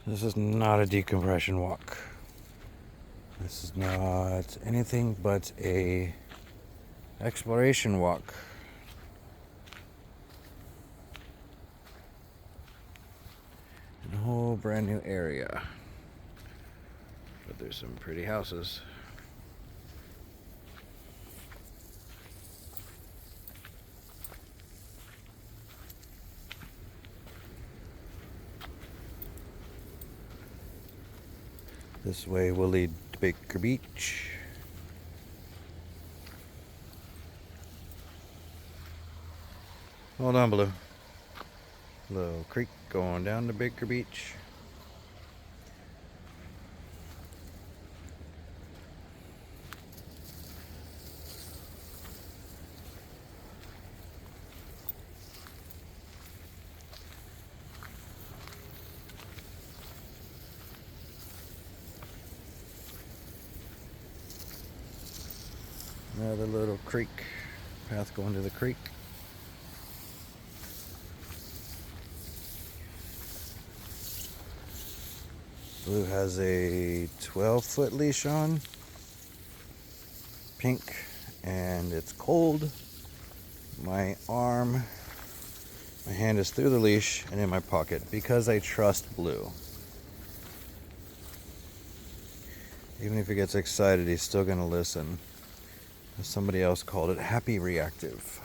This is not a decompression walk. This is not anything but a exploration walk. In a whole brand new area. But there's some pretty houses. This way will lead to Baker Beach. Hold on, Blue. Little creek going down to Baker Beach. Another little creek, path going to the creek. Blue has a 12-foot leash on, pink, and it's cold. My hand is through the leash and in my pocket because I trust Blue. Even if he gets excited, he's still gonna listen. Somebody else called it happy reactive.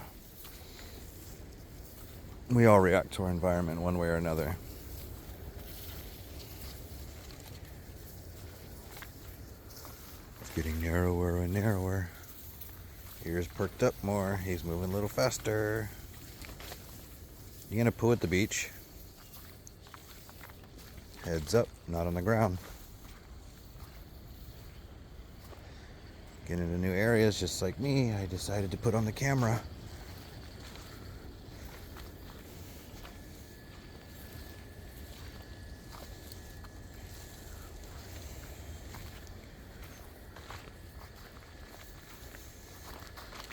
We all react to our environment one way or another. It's getting narrower and narrower. Ears perked up more. He's moving a little faster. You gonna poo at the beach? Heads up, not on the ground. Getting into new areas just like me, I decided to put on the camera.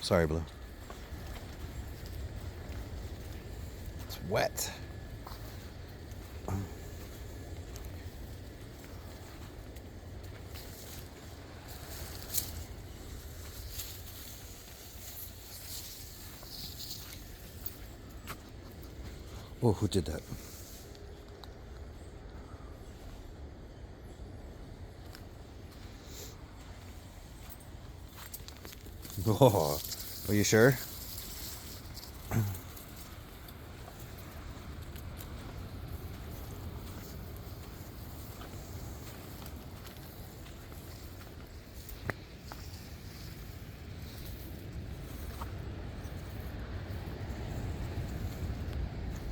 Sorry, Blue. It's wet. Oh, who did that? Oh, are you sure?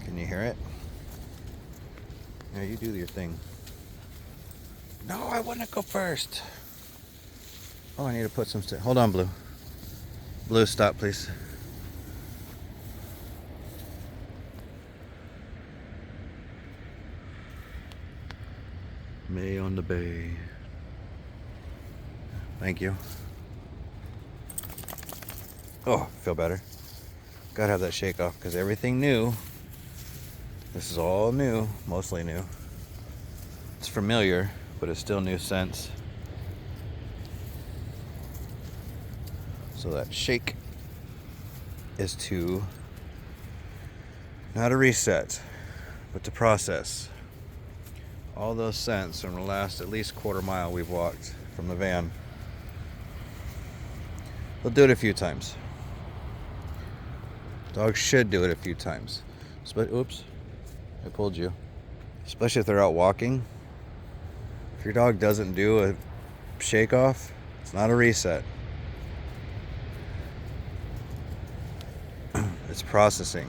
Can you hear it? Yeah, you do your thing. No, I want to go first. Oh, I need to put some stuff. Hold on, Blue. Blue, stop, please. May on the Bay. Thank you. Oh, feel better. Gotta have that shake off because everything new. This is all new, mostly new. It's familiar, but it's still new sense. So that shake is to not a reset, but to process all those scents from the last at least quarter mile we've walked from the van. We'll do it a few times. Dogs should do it a few times. Oops, I pulled you. Especially if they're out walking. If your dog doesn't do a shake off, it's not a reset. It's processing.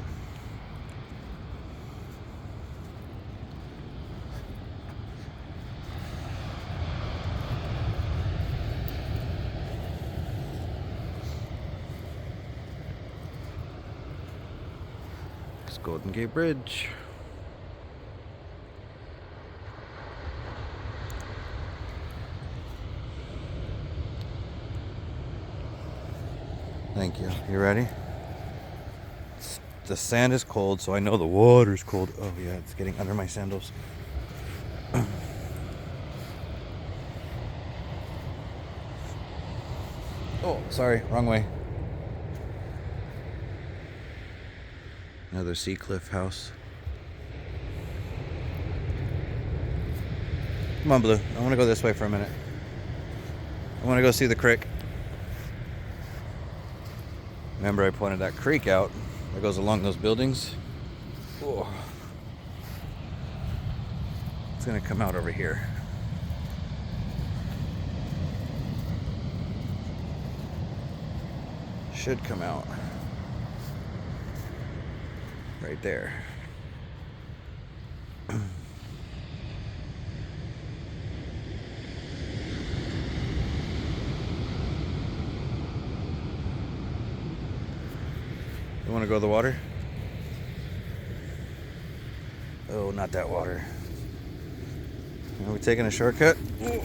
It's Golden Gate Bridge. Thank you. You ready? The sand is cold, so I know the water's cold. Oh yeah, it's getting under my sandals. sorry, wrong way. Another sea cliff house. Come on, Blue. I want to go this way for a minute. I want to go see the creek. Remember I pointed that creek out that goes along those buildings? Oh. It's going to come out over here. Should come out. Right there. You want to go to the water? Oh, not that water. Are we taking a shortcut? Ooh.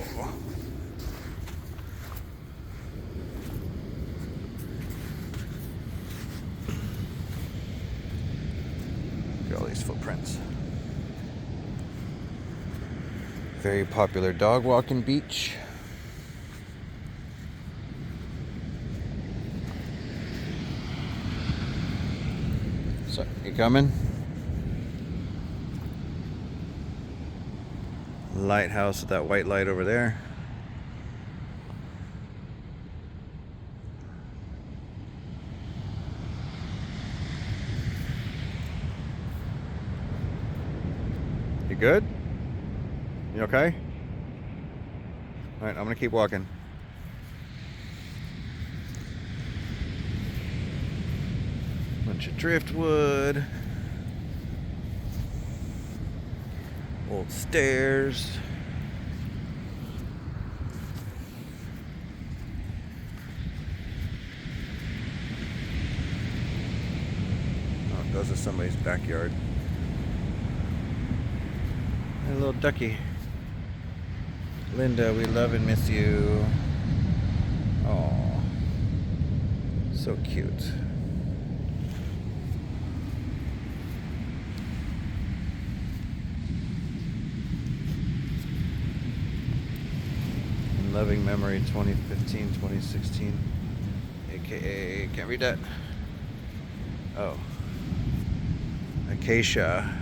Look at all these footprints. Very popular dog walking beach. So, you coming? Lighthouse with that white light over there. You good? You okay? All right, I'm gonna keep walking. Bunch of driftwood. Old stairs. Oh, it goes to somebody's backyard. And a little ducky. Linda, we love and miss you. Oh, so cute. In loving memory, 2015, 2016. AKA, can't read that. Oh. Acacia.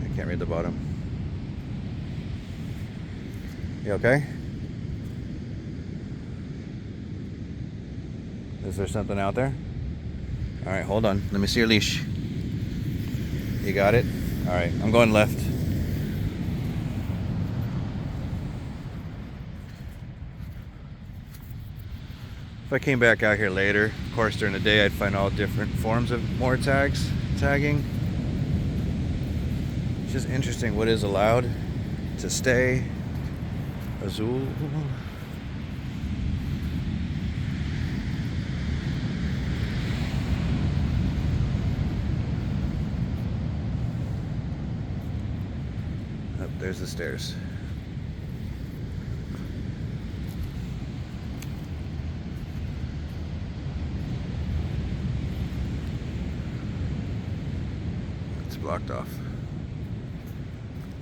I can't read the bottom. You okay? Is there something out there? All right, hold on. Let me see your leash. You got it? All right, I'm going left. If I came back out here later, of course during the day I'd find all different forms of more tagging. It's just interesting what is allowed to stay. Azul. Oh, there's the stairs. It's blocked off.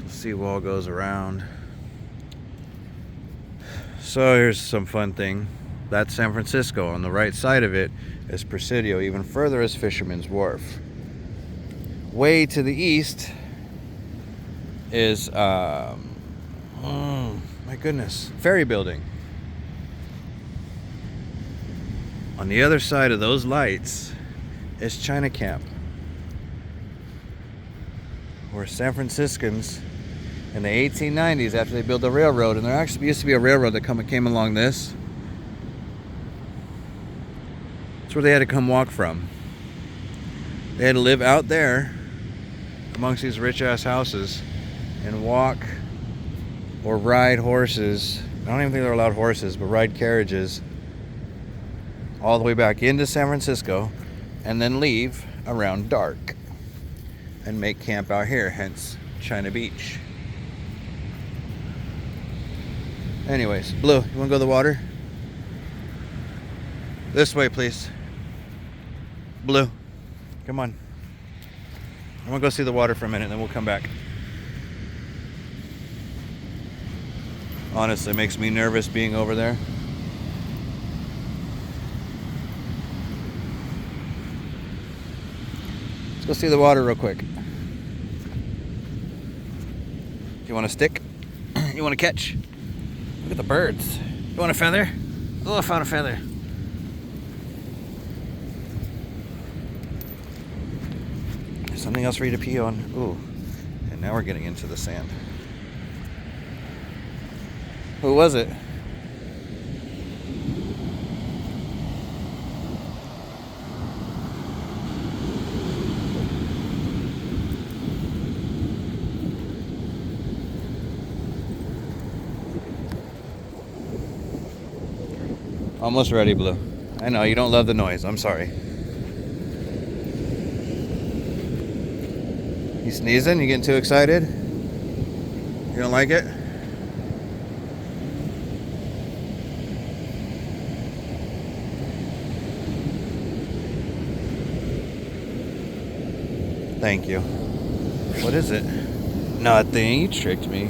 The seawall goes around. So here's some fun thing. That's San Francisco. On the right side of it is Presidio. Even further is Fisherman's Wharf. Way to the east is, oh my goodness, Ferry Building. On the other side of those lights is China Camp, where San Franciscans in the 1890s, after they built the railroad, and there actually used to be a railroad that came along this. That's where they had to come walk from. They had to live out there amongst these rich-ass houses and walk or ride horses. I don't even think they're allowed horses, but ride carriages all the way back into San Francisco and then leave around dark and make camp out here, hence China Beach. Anyways, Blue, you want to go to the water? This way, please. Blue, come on. I want to go see the water for a minute, then we'll come back. Honestly, it makes me nervous being over there. go see the water real quick. You want a stick? You want to catch? Look at the birds. You want a feather? Oh, I found a feather. There's something else for you to pee on. Ooh. And now we're getting into the sand. Who was it? Almost ready, Blue. I know, you don't love the noise. I'm sorry. You sneezing? You getting too excited? You don't like it? Thank you. What is it? Nothing. You tricked me.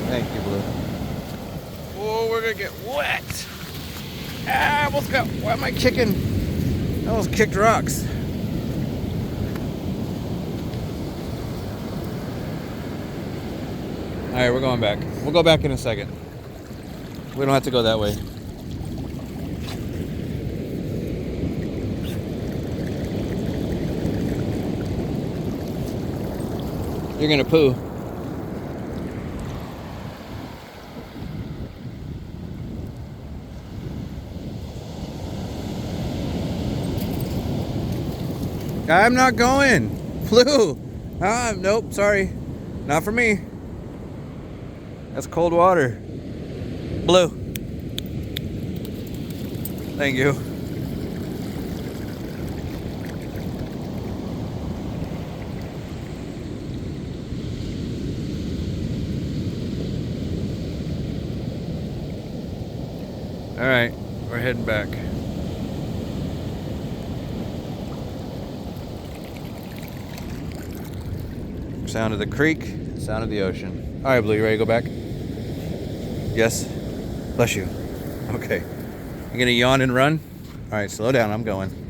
Thank you, Blue. Oh, we're gonna get wet. Ah, I almost got. Why am I kicking? I almost kicked rocks. All right, we're going back. We'll go back in a second. We don't have to go that way. You're gonna poo. I'm not going. Blue. Nope, sorry. Not for me. That's cold water. Blue. Thank you. All right, we're heading back. Sound of the creek, sound of the ocean. All right, Blue, you ready to go back? Yes? Bless you. Okay. You gonna yawn and run? All right, slow down, I'm going.